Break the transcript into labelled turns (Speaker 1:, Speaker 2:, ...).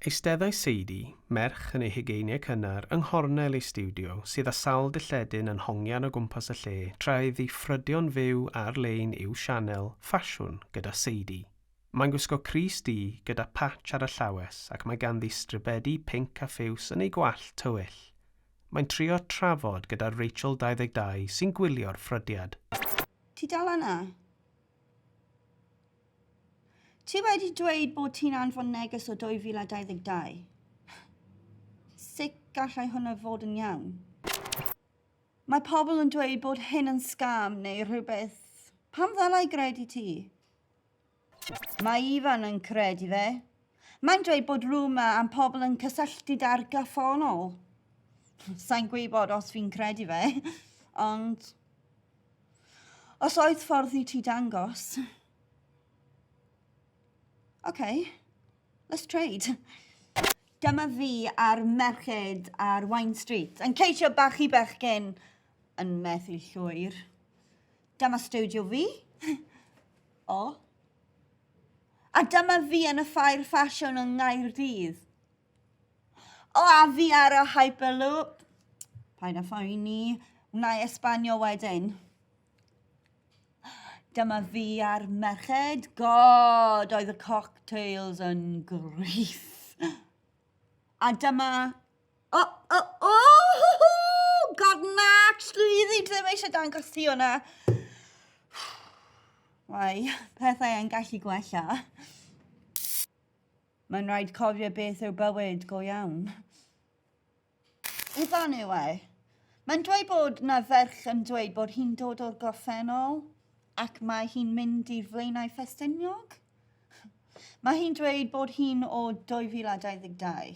Speaker 1: Eisteddai Sadie, merch yn ei hugeiniau cynnar, yng nghornel ei stiwdio, sydd â sawl dilledyn yn hongian o gwmpas y lle, tra iddi ffrydio'n fyw ar-lein i'w sianel ffasiwn gyda Sadie. Mae'n gwisgo crys du gyda patch ar y llawes ac mae ganddi stribedi pinc a ffiws yn ei gwallt tywyll. Mae'n trio trafod gyda Rachel 22 sy'n gwylio'r ffrydiad.
Speaker 2: Ti dal yna? Ti wedi dweud bod ti'n anfon neges o 2022. Sut gallai hwnna fod yn iawn? Mae pobl yn dweud bod hyn yn scam neu rhywbeth. Pam ddylai gredu ti? Mae Ifan yn credu fe. Mae'n dweud bod rwma am pobl yn cysylltu da'r gyffonol. Sa'n gwybod os fi'n credu fe, ond os oedd ffordd i ti dangos. OK, let's trade. Dyma fi a'r merched ar Wine Street, yn ceisio bachu bechgyn yn methu llwyr. Dyma studio fi. O. A dyma fi yn y ffair ffasiwn yng Ngaerdydd. O, a fi ar y Hyperloop. Paid â phoeni, wna i Espanio wedyn. Dyma fi a'r merched. God, oedd y cocktails yn gryf. A dyma... God, na, actually, ddim eisiau dangos ti hwnna. Wai, pethau yn gallu gwella. Mae'n rhaid cofio beth yw bywyd go iawn. Ifan yw e. Mae'n dweud bod na ferch yn dweud bod hi'n dod o'r goffennol ac mae hi'n mynd i'r Flaenau Ffestiniog. Mae hi'n dweud bod hi'n o 2022.